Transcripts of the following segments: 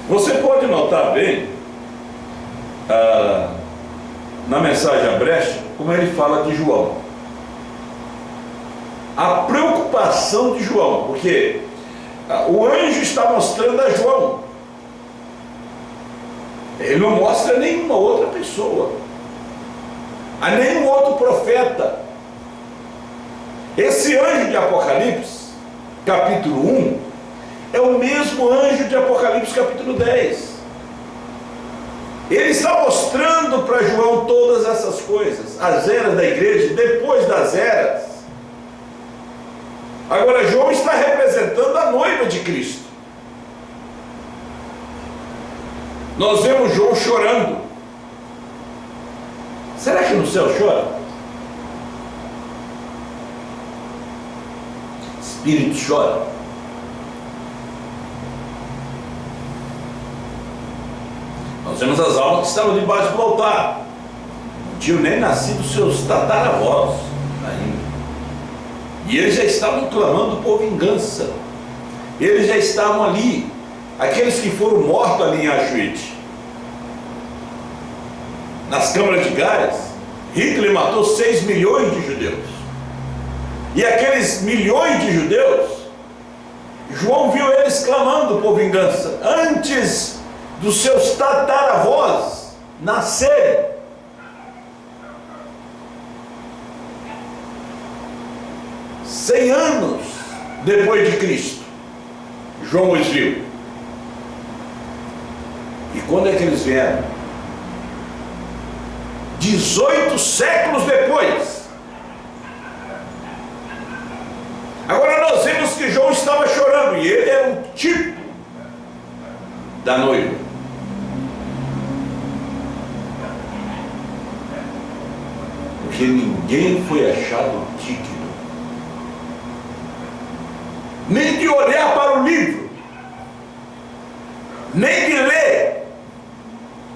Você pode notar bem na mensagem à brecha como ele fala de João. A preocupação de João, porque o anjo está mostrando a João. Ele não mostra a nenhuma outra pessoa, a nenhum outro profeta. Esse anjo de Apocalipse, capítulo 1, é o mesmo anjo de Apocalipse, capítulo 10. Ele está mostrando para João todas essas coisas, as eras da igreja, depois das eras. Agora, João está representando a noiva de Cristo. Nós vemos João chorando. Será que no céu chora? Espírito chora. Nós vemos as almas que estavam debaixo do altar. Não tinham nem nascido seus tataravós ainda. E eles já estavam clamando por vingança. Eles já estavam ali. Aqueles que foram mortos ali em Auschwitz, nas câmaras de gás, Hitler matou 6 milhões de judeus. E aqueles milhões de judeus, João viu eles clamando por vingança antes dos seus tataravós nascerem. Cem anos depois de Cristo, João os viu. E quando é que eles vieram? 18 séculos depois. Agora nós vemos que João estava chorando, e ele era o tipo da noiva. Porque ninguém foi achado digno, nem de olhar para o livro, nem de ler.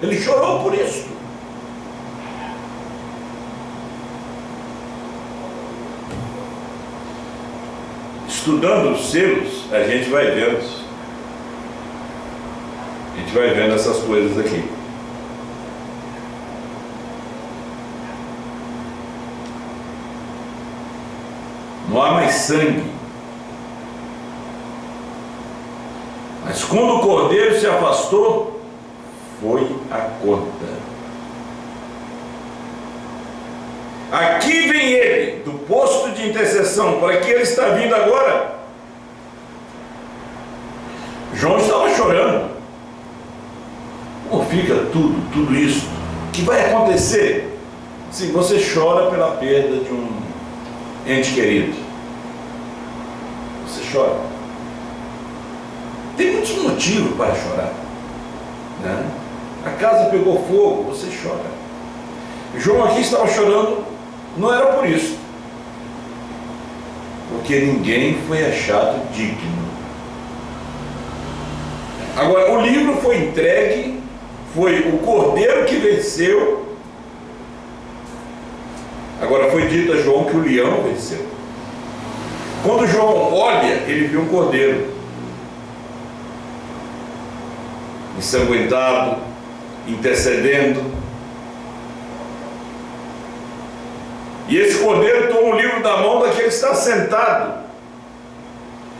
Ele chorou por isso. Estudando os selos, a gente vai vendo. A gente vai vendo essas coisas aqui. Não há mais sangue. Mas quando o cordeiro se afastou, foi a conta. Aqui vem ele, do posto de intercessão. Para que ele está vindo agora? João estava chorando. Como fica tudo isso? O que vai acontecer se você chora pela perda de um ente querido? Você chora. Tem muitos motivos para chorar, né? A casa pegou fogo, você chora. João aqui estava chorando, não era por isso, porque ninguém foi achado digno. Agora, o livro foi entregue, foi o cordeiro que venceu. Agora, foi dito a João que o leão venceu. Quando João olha, ele viu um cordeiro ensanguentado, intercedendo. E esse cordeiro toma o livro da mão daquele que está sentado.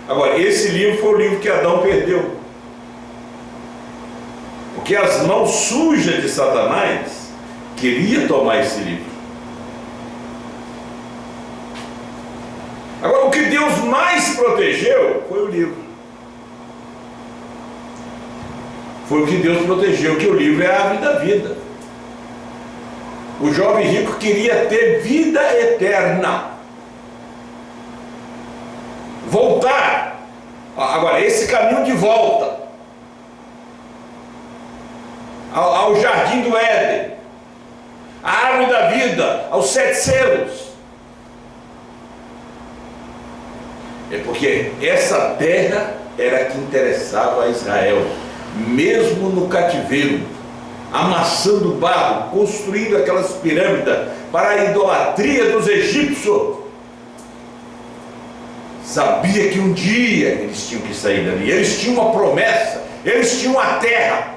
Agora, esse livro foi o livro que Adão perdeu, porque as mãos sujas de Satanás queria tomar esse livro. Agora, o que Deus mais protegeu foi o livro. Foi o que Deus protegeu, que o livro é a árvore da vida. O jovem rico queria ter vida eterna, voltar. Agora, esse caminho de volta ao jardim do Éden, a árvore da vida, aos 7 selos, é porque essa terra era que interessava a Israel, mesmo no cativeiro, amassando barro, construindo aquelas pirâmides para a idolatria dos egípcios. Sabia que um dia eles tinham que sair dali. Eles tinham uma promessa Eles tinham a terra.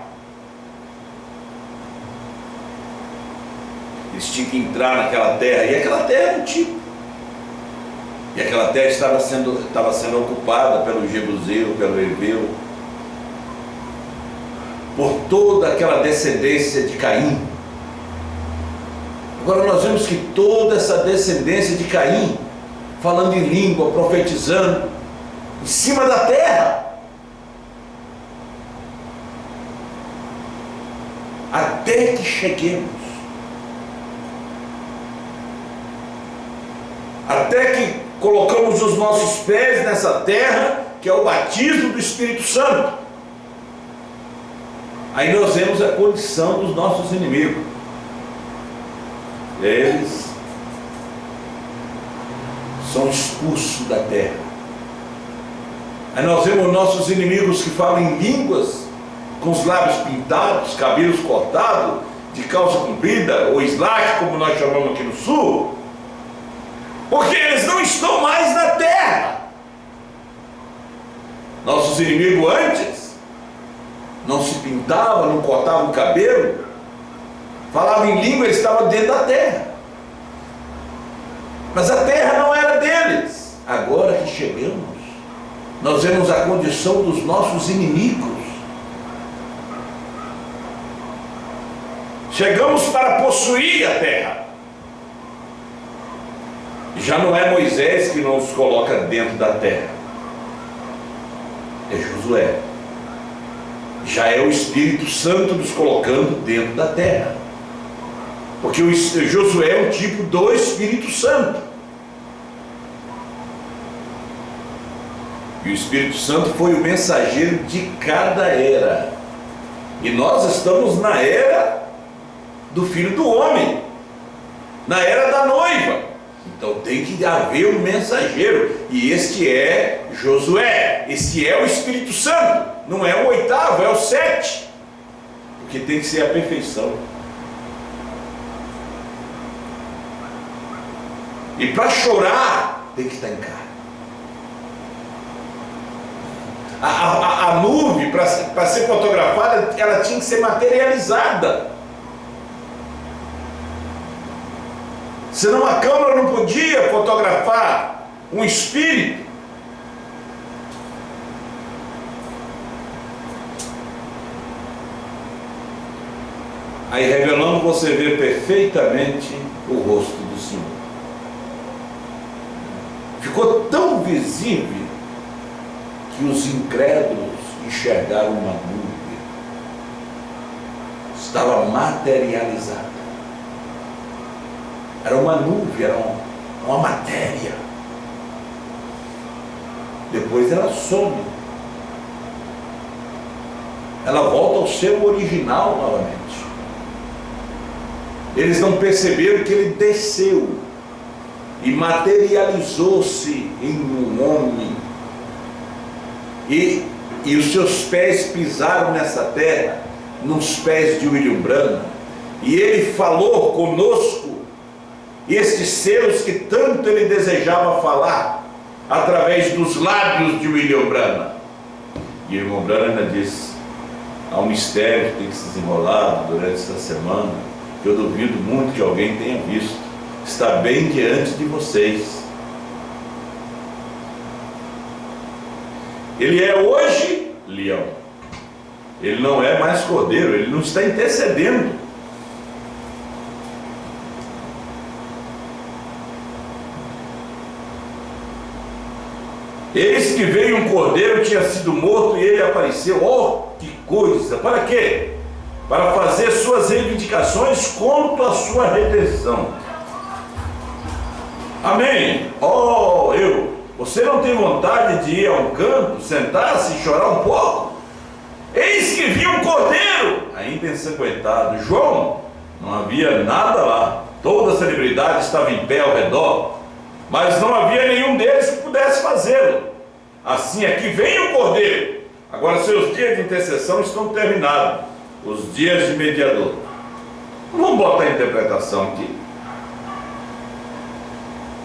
Eles tinham que entrar naquela terra, e aquela terra era um tipo. E aquela terra estava sendo ocupada pelo Jebuseu, pelo Heveu, por toda aquela descendência de Caim. Agora nós vemos que toda essa descendência de Caim, falando em língua, profetizando, em cima da terra, até que cheguemos, até que colocamos os nossos pés nessa terra, que é o batismo do Espírito Santo. Aí nós vemos a condição dos nossos inimigos. Eles são expulsos da terra. Aí nós vemos nossos inimigos que falam em línguas, com os lábios pintados, cabelos cortados, de calça comprida, ou slack, como nós chamamos aqui no sul, porque eles não estão mais na terra. Nossos inimigos antes não se pintavam, não cortavam o cabelo, falavam em língua, eles estavam dentro da terra, mas a terra não era deles. Agora que chegamos, nós vemos a condição dos nossos inimigos. Chegamos para possuir a terra. Já não é Moisés que nos coloca dentro da terra, é Josué. Já é o Espírito Santo nos colocando dentro da terra, porque o Josué é um tipo do Espírito Santo, e o Espírito Santo foi o mensageiro de cada era, e nós estamos na era do Filho do Homem, na era da noiva. Então tem que haver um mensageiro, e este é Josué, este é o Espírito Santo. Não é o oitavo, é o 7, porque tem que ser a perfeição. E para chorar tem que estar em casa. A nuvem, para ser fotografada, ela tinha que ser materializada. Senão a câmera não podia fotografar um espírito. Aí revelando, você vê perfeitamente o rosto do Senhor. Ficou tão visível que os incrédulos enxergaram uma nuvem. Estava materializada. Era uma nuvem, era uma matéria. Depois ela some. Ela volta ao seu original novamente. Eles não perceberam que ele desceu e materializou-se em um homem. E os seus pés pisaram nessa terra, nos pés de William Branham. E ele falou conosco estes selos que tanto ele desejava falar, através dos lábios de William Branham. E William Branham disse: há um mistério que tem que se desenrolar durante esta semana, que eu duvido muito que alguém tenha visto. Está bem diante de vocês. Ele é hoje leão. Ele não é mais cordeiro, ele não está intercedendo. Eis que veio um cordeiro, tinha sido morto, e ele apareceu. Oh, que coisa! Para quê? Para fazer suas reivindicações quanto à sua redenção. Amém? Oh, você não tem vontade de ir a um canto, sentar-se e chorar um pouco? Eis que vi um cordeiro, ainda ensanguentado. João, não havia nada lá. Toda a celebridade estava em pé ao redor, mas não havia nenhum deles que pudesse fazê-lo. Assim aqui vem o cordeiro. Agora seus dias de intercessão estão terminados, os dias de mediador. Vamos botar a interpretação aqui.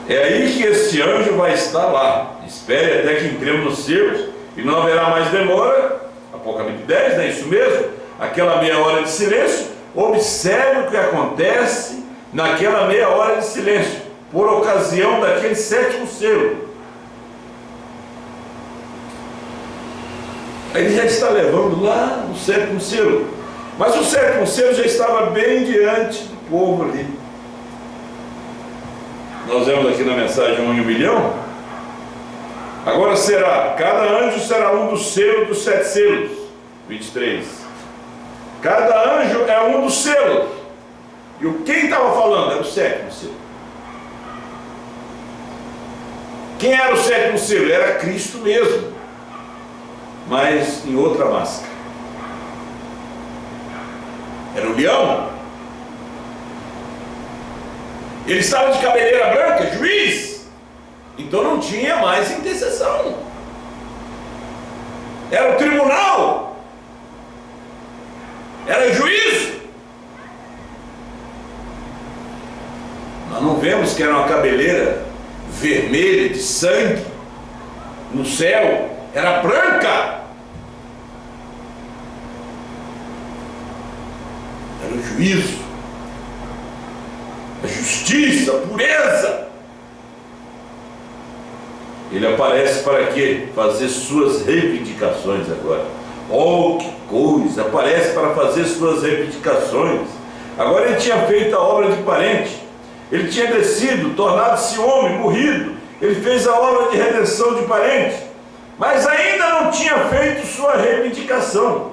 É aí que este anjo vai estar lá. Espere até que entremos nos céus, e não haverá mais demora. Apocalipse 10, não é isso mesmo? Aquela meia hora de silêncio. Observe o que acontece naquela meia hora de silêncio, por ocasião daquele sétimo selo. Ele já está levando lá o sétimo selo, mas o sétimo selo já estava bem diante do povo ali. Nós vemos aqui na mensagem 1 em 1 milhão. Agora cada anjo será um dos selos dos 7 selos. 23. Cada anjo é um dos selos. E quem estava falando era o sétimo selo. Quem era o sétimo selo? Era Cristo mesmo, mas em outra máscara. Era o leão. Ele estava de cabeleira branca, juiz. Então não tinha mais intercessão. Era o tribunal. Era juízo. Nós não vemos que era uma cabeleira vermelha de sangue no céu. Era branca. Era o juízo, a justiça, a pureza. Ele aparece para quê? Fazer suas reivindicações agora. Oh, que coisa! Aparece para fazer suas reivindicações. Agora ele tinha feito a obra de parente. Ele tinha descido, tornado-se homem, morrido. Ele fez a obra de redenção de parente, mas ainda não tinha feito sua reivindicação.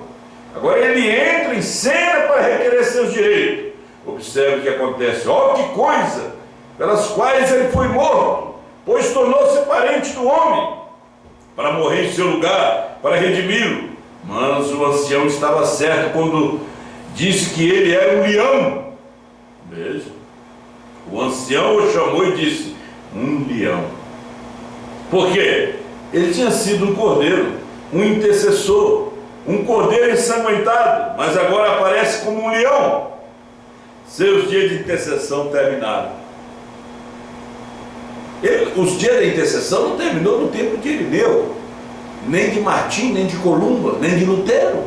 Agora ele entra em cena para requerer seus direitos. Observe o que acontece. Oh, que coisa! Pelas quais ele foi morto, pois tornou-se parente do homem, para morrer em seu lugar, para redimi-lo. Mas o ancião estava certo quando disse que ele era um leão. Veja, o ancião o chamou e disse: um leão. Por quê? Ele tinha sido um cordeiro, um intercessor, um cordeiro ensanguentado, mas agora aparece como um leão. Seus dias de intercessão terminaram. Os dias da intercessão não terminou no tempo de Irineu, nem de Martim, nem de Columba, nem de Lutero.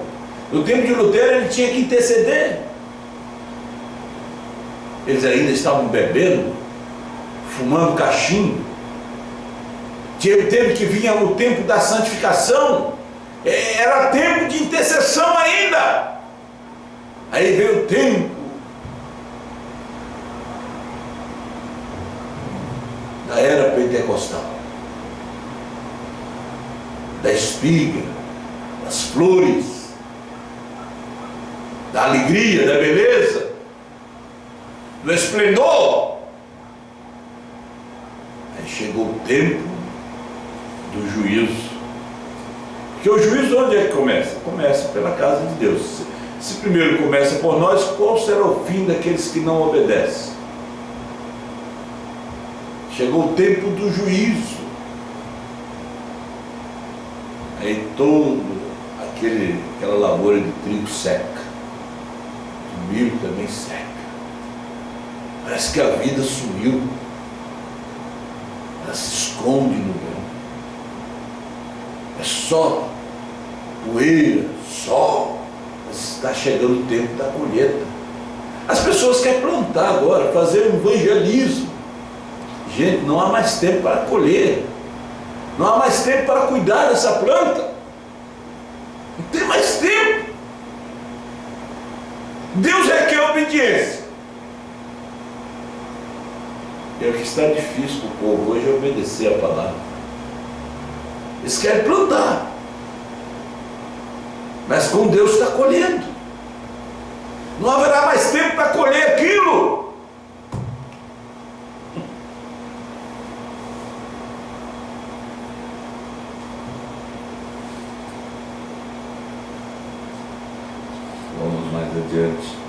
No tempo de Lutero ele tinha que interceder. Eles ainda estavam bebendo, fumando cachimbo. Teve que vir o tempo da santificação. Era tempo de intercessão ainda. Aí veio o tempo da era pentecostal, da espiga, das flores, da alegria, da beleza, do esplendor. Aí chegou o tempo do juízo. Porque o juízo onde é que começa? Começa pela casa de Deus. Se primeiro começa por nós, qual será o fim daqueles que não obedecem? Chegou o tempo do juízo. Aí aquela lavoura de trigo seca, o milho também seca. Parece que a vida sumiu. Ela se esconde no verão. É só poeira, sol. Mas está chegando o tempo da colheita. As pessoas querem plantar agora, fazer um evangelismo. Gente, não há mais tempo para colher. Não há mais tempo para cuidar dessa planta. Não tem mais tempo. Deus requer obediência. E o que está difícil para o povo hoje é obedecer a palavra. Eles querem plantar, mas com Deus está colhendo. Não haverá mais tempo para colher aquilo. Vamos mais adiante.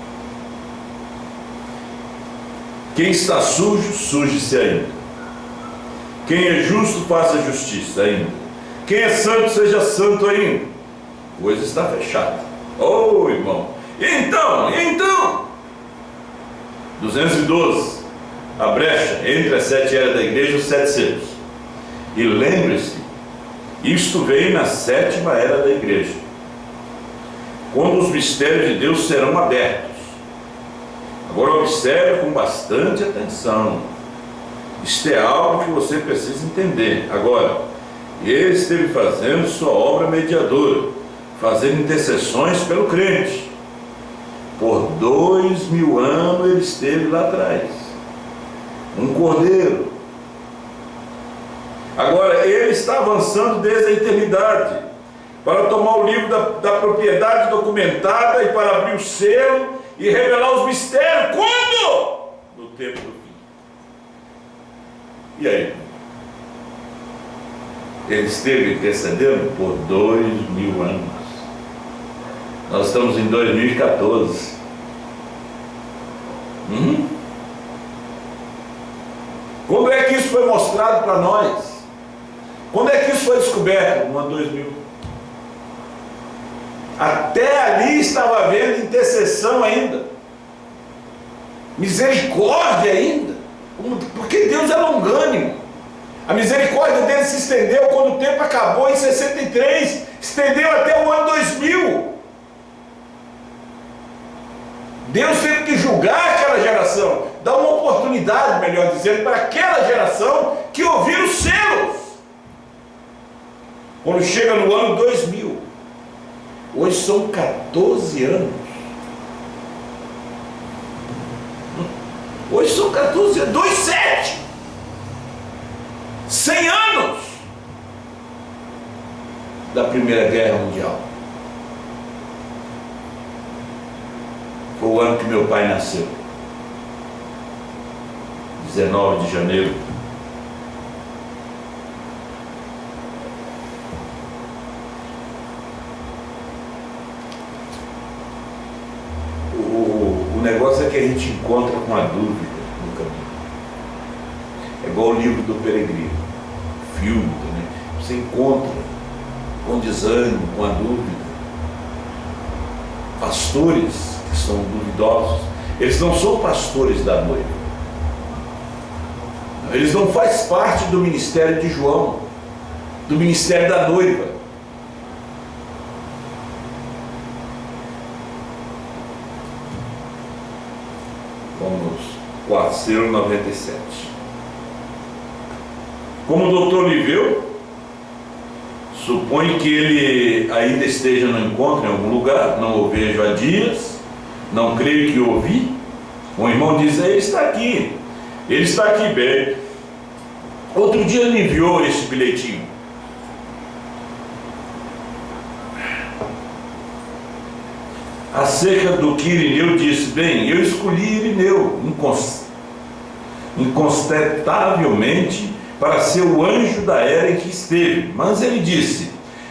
Quem está sujo, suje-se ainda. Quem é justo, faça justiça ainda. Quem é santo, seja santo ainda. Coisa está fechada. Oh, irmão. Então 212. A brecha entre as 7 eras da igreja e os 7 selos. E lembre-se, isto veio na 7ª era da igreja. quando os mistérios de Deus serão abertos. Agora observe com bastante atenção. Isto é algo que você precisa entender. Agora, ele esteve fazendo sua obra mediadora, fazendo intercessões pelo crente. Por 2000 anos ele esteve lá atrás. Um cordeiro. Agora, ele está avançando desde a eternidade, para tomar o livro da propriedade documentada e para abrir o selo e revelar os mistérios. Quando? No tempo do fim. E aí? Ele esteve intercedendo por 2000 anos. Nós estamos em 2014. Quando é que isso foi mostrado para nós? Quando é que isso foi descoberto? No ano 2000. Até ali estava havendo intercessão ainda, misericórdia ainda, porque Deus é longânimo. A misericórdia dele se estendeu quando o tempo acabou em 63, estendeu até o ano 2000. Deus teve que julgar aquela geração, dar uma oportunidade, melhor dizendo, para aquela geração que ouviu os selos. Quando chega no ano 2000, hoje são 14 anos. Hoje são 14 anos, 27, 100 anos da Primeira Guerra Mundial. Foi o ano que meu pai nasceu, 19 de janeiro. O negócio é que a gente encontra com a dúvida no caminho. É igual o livro do Peregrino, filme também. Você encontra com desânimo, com a dúvida. Pastores que são duvidosos, eles não são pastores da noiva. Eles não fazem parte do ministério de João, do ministério da noiva. Vamos, 497. Como o doutor Liveu, supõe que ele ainda esteja no encontro em algum lugar, não o vejo há dias, não creio que o ouvi. O irmão diz, ele está aqui bem. Outro dia ele enviou esse bilhetinho. Acerca do que Irineu disse, bem, eu escolhi Irineu incontestavelmente para ser o anjo da era em que esteve. Mas ele disse,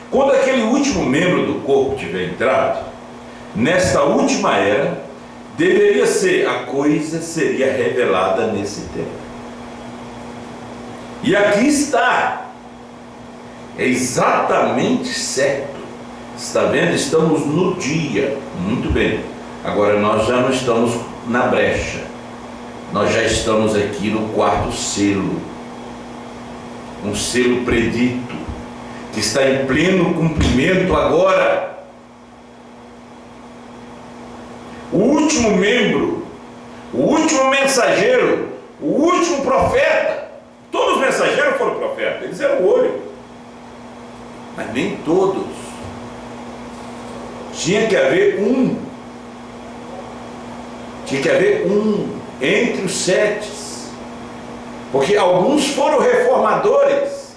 quando aquele último membro do corpo tiver entrado, nesta última era, deveria ser, a coisa seria revelada nesse tempo. E aqui está, é exatamente certo. Está vendo? Estamos no dia. Muito bem. Agora nós já não estamos na brecha. Nós já estamos aqui no quarto selo. Um selo predito, que está em pleno cumprimento agora. O último membro, o último mensageiro, o último profeta. Todos os mensageiros foram profetas, eles eram o olho. Mas nem todos. Tinha que haver um. Tinha que haver um entre os 7. Porque alguns foram reformadores.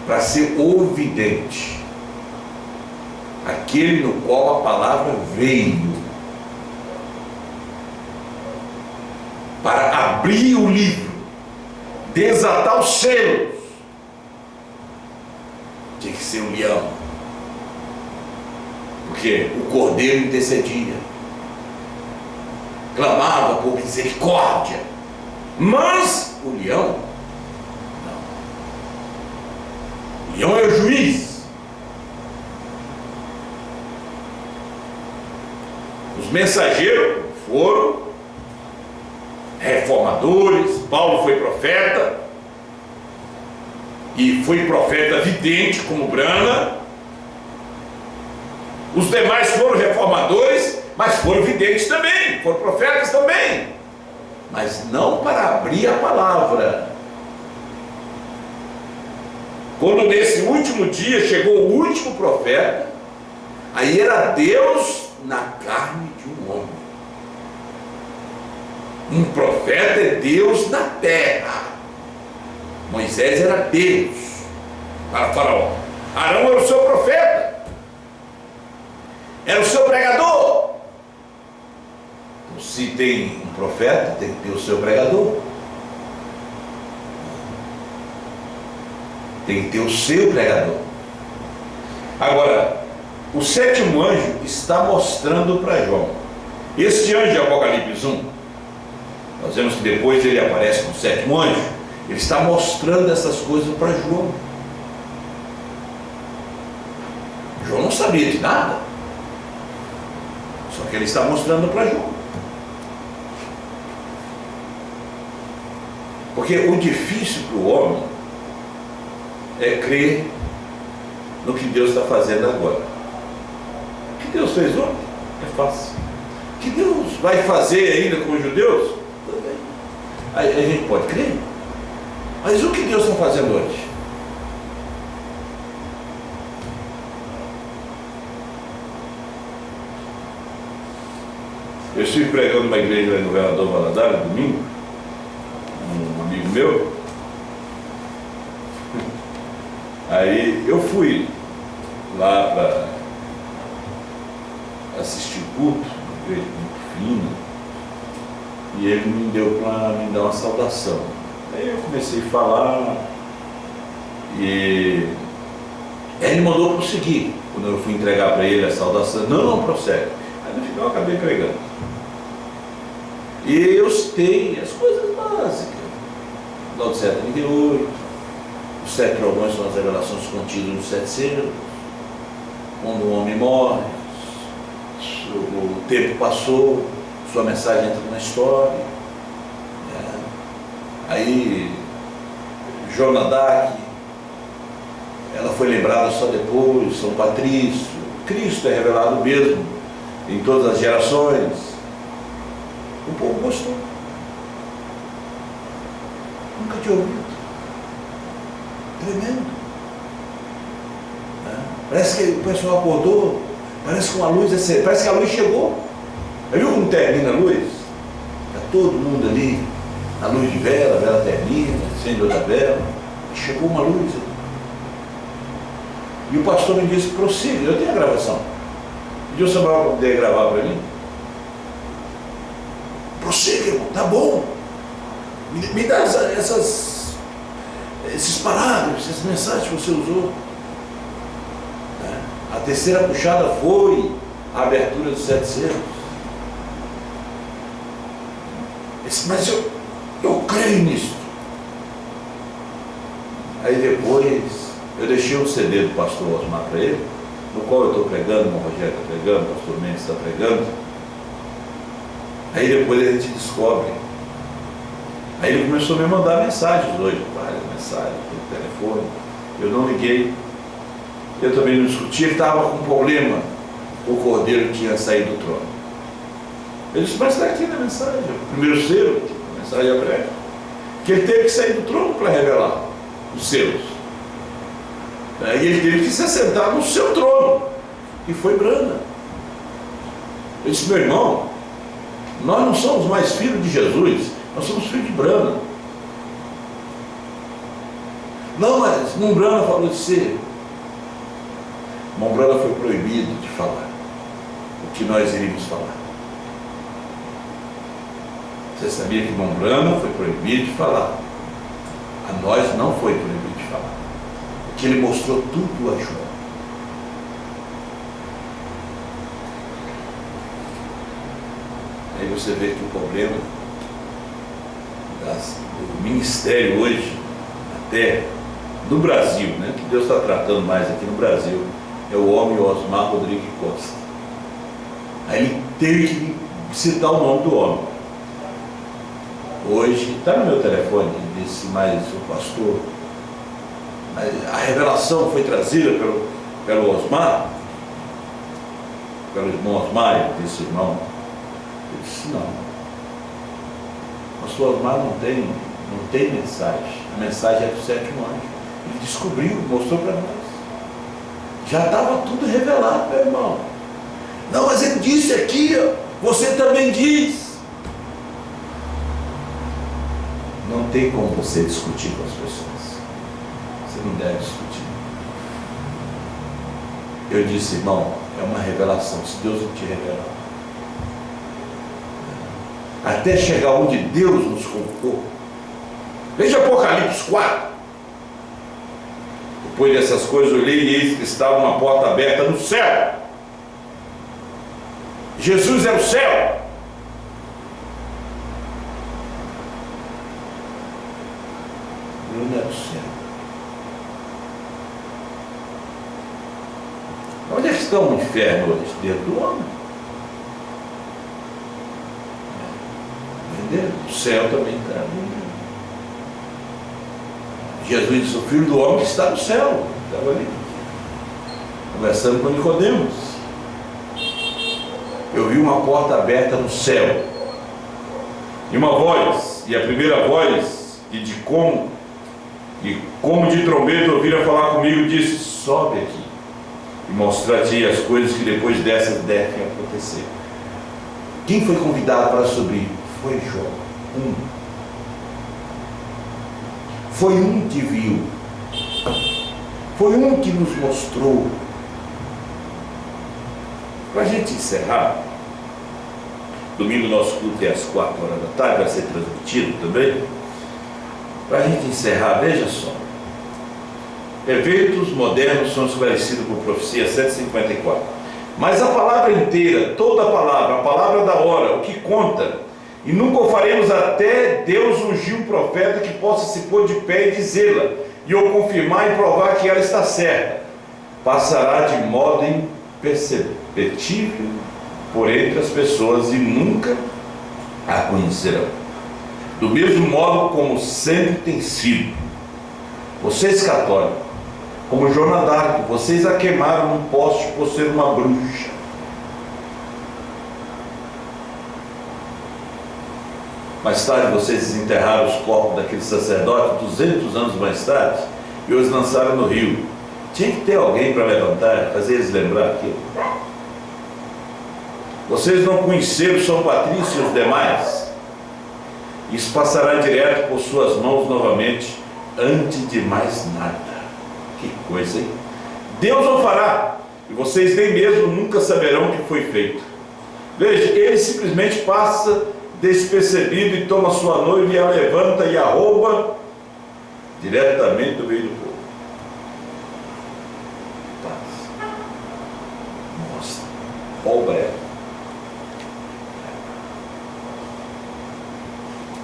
Para ser o vidente. Aquele no qual a palavra veio. Para abrir o livro. Desatar os selos. Tinha que ser um leão. Porque o cordeiro intercedia. Clamava por misericórdia. Mas o leão, não. O leão é o juiz. Os mensageiros foram reformadores. Paulo foi profeta. e foi profeta vidente como Brana. Os demais foram reformadores, mas foram videntes também, foram profetas também, mas não para abrir a palavra. Quando nesse último dia chegou o último profeta, aí era Deus na carne de um homem. Um profeta é Deus na terra. Moisés era Deus para Faraó. Arão era o seu profeta, era o seu pregador. Então, se tem um profeta, tem que ter o seu pregador, tem que ter o seu pregador. Agora, o sétimo anjo está mostrando para João. Este anjo de Apocalipse 1, nós vemos que depois ele aparece com o sétimo anjo. Ele está mostrando essas coisas para João. João não sabia de nada, só que ele está mostrando para João. Porque o difícil para o homem é crer no que Deus está fazendo agora. O que Deus fez ontem é fácil. O que Deus vai fazer ainda com os judeus? Tudo bem. A gente pode crer. Mas o que Deus está fazendo hoje? Eu estive pregando numa igreja no Governador Valadares, domingo, um amigo meu. Aí eu fui lá para assistir o culto, uma igreja muito fina, e ele me deu para me dar uma saudação. Aí eu comecei a falar, e ele mandou prosseguir. Quando eu fui entregar para ele a saudação, não prossegue. Aí no final eu acabei pregando. E eu citei as coisas básicas. Laodiceia 38, os 7 trovões são as revelações contidas nos 7 selos. Quando o homem morre, o tempo passou, sua mensagem entra na história. Aí Jonadak, ela foi lembrada só depois, São Patrício. Cristo é revelado mesmo em todas as gerações. O povo gostou. Nunca tinha ouvido. Tremendo. Parece que o pessoal acordou, parece que uma luz, parece que a luz chegou. Viu como termina a luz? Está todo mundo ali, a luz de vela, a vela termina, acende outra vela, chegou uma luz. E o pastor me disse, prossiga, eu tenho a gravação. Pediu o Samuel para poder gravar para mim. Prossiga, irmão, tá bom. Me dá esses parágrafos, essas mensagens que você usou. A terceira puxada foi a abertura dos 7 selos. Mas eu creio nisso. Aí depois eu deixei um CD do pastor Osmar para ele, no qual eu estou pregando, o Rogério está pregando, o pastor Mendes está pregando. Aí depois a gente descobre. Aí ele começou a me mandar mensagens hoje, várias mensagens pelo telefone. Eu não liguei. Eu também não discuti, ele estava com um problema. O cordeiro tinha saído do trono. Eu disse, mas está aqui na mensagem, o primeiro selo, a mensagem breve, que ele teve que sair do trono para revelar os selos. Aí ele teve que se assentar no seu trono, que foi Brana. Eu disse, meu irmão, nós não somos mais filhos de Jesus, nós somos filhos de Brana. Não, mas Brana falou de ser. Brana foi proibido de falar o que nós iríamos falar. Você sabia que Brana foi proibido de falar? A nós não foi proibido de falar. Porque ele mostrou tudo a João. Aí você vê que o problema do ministério hoje, até no Brasil, né, que Deus está tratando mais aqui no Brasil, é o homem Osmar Rodrigues Costa. Aí ele teve que citar o nome do homem. Hoje, está no meu telefone, ele disse, mas o pastor, A revelação foi trazida pelo Osmar, pelo irmão Osmar. Eu disse, irmão, ele disse, não. O pastor Osmar não tem mensagem. A mensagem é do sétimo anjo. Ele descobriu, mostrou para nós. Já estava tudo revelado, meu irmão. Não, mas ele disse aqui, ó, você também diz. Não tem como você discutir com as pessoas. Você não deve discutir. Eu disse, irmão, é uma revelação. Se Deus não te revelar, até chegar onde Deus nos colocou. Veja Apocalipse 4. Depois dessas coisas, eu olhei e eis que estava uma porta aberta no céu. Jesus é o céu. Ele é o céu. Onde é que está o inferno hoje? Dentro do homem. Entendeu? O céu também está ali. Jesus disse, o Filho do Homem que está no céu. Estava ali, conversando com Nicodemos. Eu vi uma porta aberta no céu. E uma voz, e a primeira voz, e como de trombeta ouviram falar comigo, disse, sobe aqui, e mostrar-te as coisas que depois dessas devem acontecer. Quem foi convidado para subir? Foi João. Foi um que viu. Foi um que nos mostrou. Para a gente encerrar, domingo nosso culto é às 4 horas da tarde, vai ser transmitido também. Para a gente encerrar, veja só. Eventos modernos são esclarecidos por profecia 154. Mas a palavra inteira, toda a palavra da hora, o que conta, e nunca o faremos até Deus ungir um profeta que possa se pôr de pé e dizê-la, e ou confirmar e provar que ela está certa. Passará de modo imperceptível por entre as pessoas e nunca a conhecerão. Do mesmo modo como sempre tem sido. Vocês católicos, como Joana d'Arc, vocês a queimaram num poste por ser uma bruxa. Mais tarde vocês desenterraram os corpos daquele sacerdote 200 anos mais tarde e os lançaram no rio. Tinha que ter alguém para levantar, fazer eles lembrar aquilo. Vocês não conheceram São Patrício e os demais? Isso passará direto por suas mãos novamente, antes de mais nada. Que coisa, hein? Deus o fará, e vocês nem mesmo nunca saberão o que foi feito. Veja, ele simplesmente passa despercebido e toma sua noiva e a levanta e a rouba diretamente do meio do povo. Nossa, rouba ela.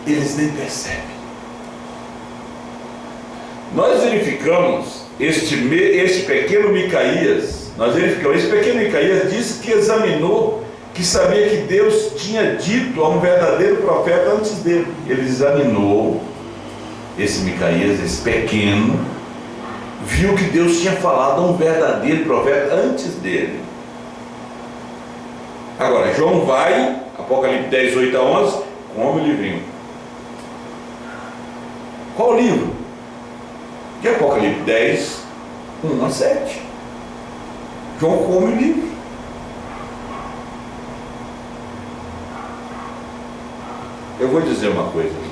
Eles nem percebem. Nós verificamos este pequeno Micaías. Esse pequeno Micaías disse que examinou, que sabia que Deus tinha dito a um verdadeiro profeta antes dele. Ele examinou esse Micaías, esse pequeno, viu que Deus tinha falado a um verdadeiro profeta antes dele. Agora, João vai, Apocalipse 10, 8 a 11, come o livrinho. Qual o livro? De Apocalipse 10, 1 a 7. João come o livro. Eu vou dizer uma coisa aqui.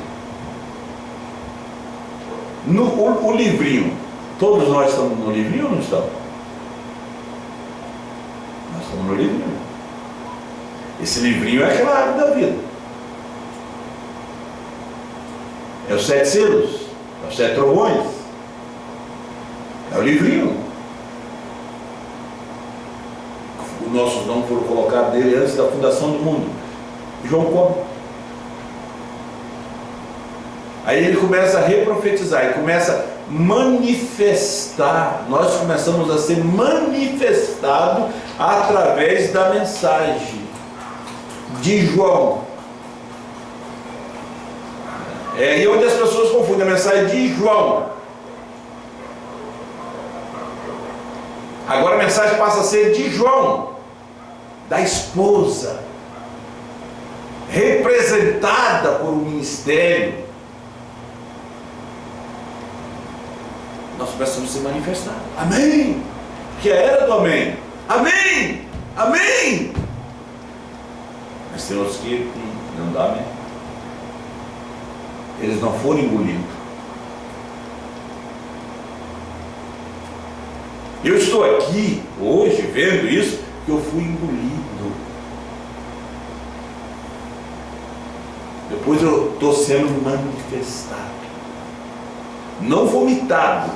O livrinho, todos nós estamos no livrinho ou não estamos? Nós estamos no livrinho. Esse livrinho é aquela árvore da vida. É os 7 selos, é os 7 trovões. É o livrinho. Os nossos nomes foram colocados dele antes da fundação do mundo. João come. Aí ele começa a reprofetizar, ele começa a manifestar. Nós começamos a ser manifestado através da mensagem de João. E onde as pessoas confundem a mensagem de João. Agora a mensagem passa a ser de João, da esposa, representada por um ministério. Nós precisamos se manifestar. Amém? Que é a era do amém. Amém! Amém! Mas tem outros que não dá amém. Eles não foram engolidos. Eu estou aqui hoje vendo isso, que eu fui engolido. Depois eu estou sendo manifestado, não vomitado.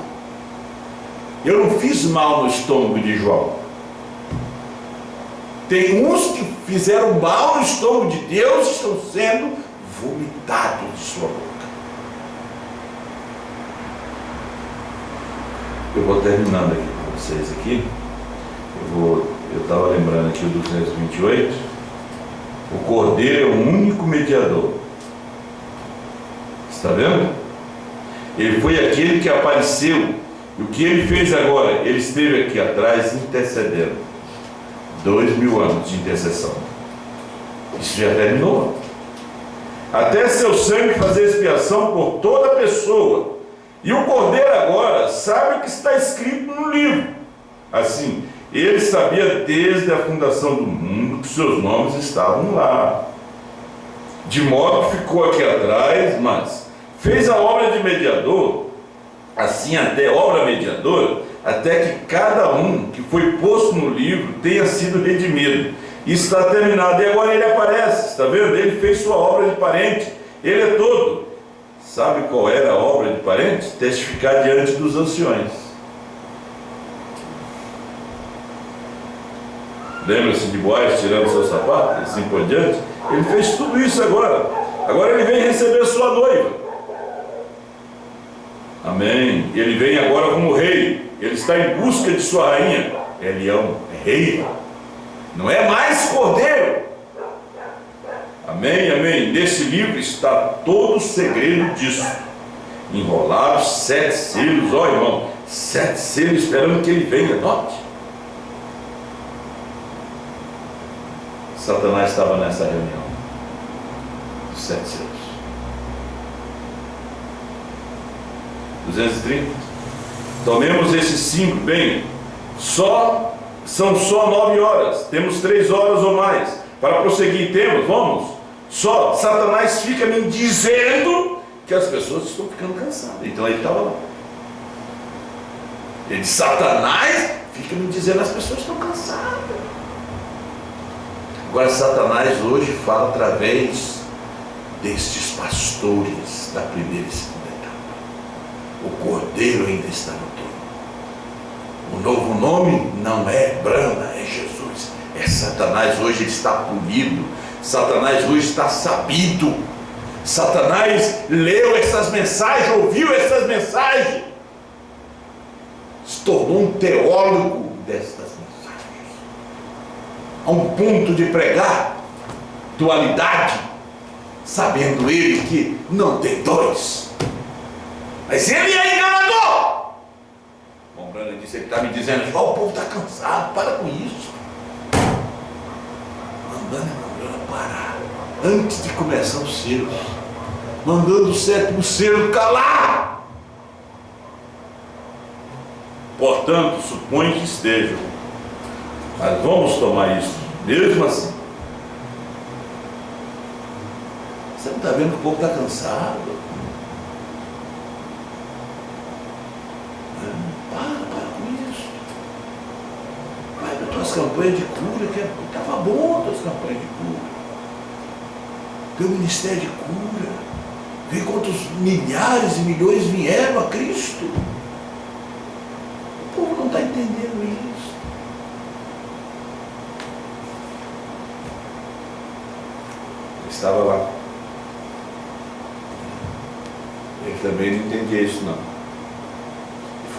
Eu não fiz mal no estômago de João. Tem uns que fizeram mal no estômago de Deus e estão sendo vomitados de sua boca. Eu vou terminando aqui com vocês aqui. Eu estava lembrando aqui o 228. O Cordeiro é o único mediador. Está vendo? Ele foi aquele que apareceu. E o que ele fez agora? Ele esteve aqui atrás intercedendo. 2000 anos de intercessão. Isso já terminou. Até seu sangue fazer expiação por toda pessoa. E o Cordeiro agora sabe o que está escrito no livro. Assim, ele sabia desde a fundação do mundo que seus nomes estavam lá. De modo que ficou aqui atrás, mas fez a obra de mediador, assim até obra mediadora, até que cada um que foi posto no livro tenha sido redimido. Isso está terminado. E agora ele aparece, está vendo? Ele fez sua obra de parente. Ele é todo. Sabe qual era a obra de parente? Testificar diante dos anciões. Lembra-se de Boaz tirando seu sapato, assim por diante? Ele fez tudo isso agora. Agora ele vem receber sua noiva. Amém. Ele vem agora como rei. Ele está em busca de sua rainha. É leão, é rei. Não é mais cordeiro. Amém, amém. Nesse livro está todo o segredo disso. Enrolados 7 selos, ó irmão, 7 selos esperando que ele venha. Note. Satanás estava nessa reunião. 7 selos. 230. Tomemos esses 5, bem, são só 9 horas, temos 3 horas ou mais, para prosseguir, vamos, só, Satanás fica me dizendo que as pessoas estão ficando cansadas, então ele estava lá, ele disse, Satanás fica me dizendo que as pessoas estão cansadas. Agora Satanás hoje fala através destes pastores da primeira e segunda etapa. O Cordeiro ainda está no trono. O novo nome não é Brana, é Jesus. É Satanás hoje, ele está polido. Satanás hoje está sabido. Satanás leu essas mensagens, ouviu essas mensagens, se tornou um teólogo destas mensagens, a um ponto de pregar dualidade, sabendo ele que não tem dois. Mas ele é enganador. Bom, Brana disse, ele está me dizendo, o povo está cansado, para com isso. Mandando a Brana parar, antes de começar os selos, mandando o 7º selo calar. Portanto, supõe que estejam, mas vamos tomar isso, mesmo assim. Você não está vendo que o povo está cansado? Para com isso. Vai para tuas campanhas de cura, que estava bom as tuas campanhas de cura. Teu ministério de cura. Vê quantos milhares e milhões vieram a Cristo. O povo não está entendendo isso. Ele estava lá. Ele também não entendia isso não.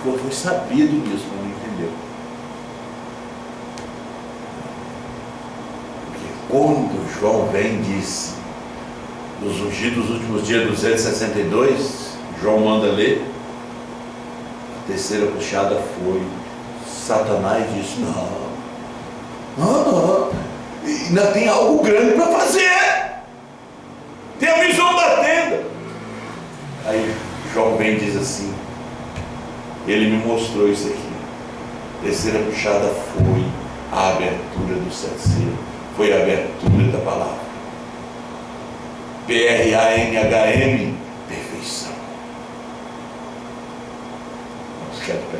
Ele foi sabido disso, mas não entendeu. Porque quando João vem e disse, nos ungidos dos últimos dias 262, João manda ler, a terceira puxada foi Satanás disse: não, ainda tem algo grande para fazer. Tem a visão da tenda. Aí João vem e diz assim: ele me mostrou isso aqui. Terceira puxada foi a abertura do cetro, foi a abertura da palavra. PRANHM, perfeição. Vamos ficar de pé.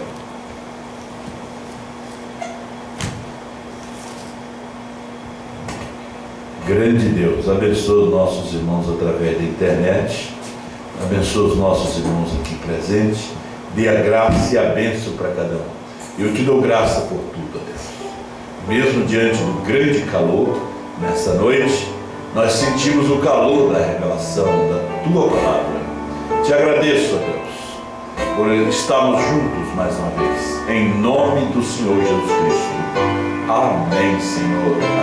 Grande Deus, abençoa os nossos irmãos através da internet, abençoa os nossos irmãos aqui presentes, dê a graça e a bênção para cada um. Eu te dou graça por tudo, ó Deus. Mesmo diante do grande calor, nessa noite, nós sentimos o calor da revelação da Tua Palavra. Te agradeço, ó Deus, por estarmos juntos mais uma vez, em nome do Senhor Jesus Cristo. Amém, Senhor.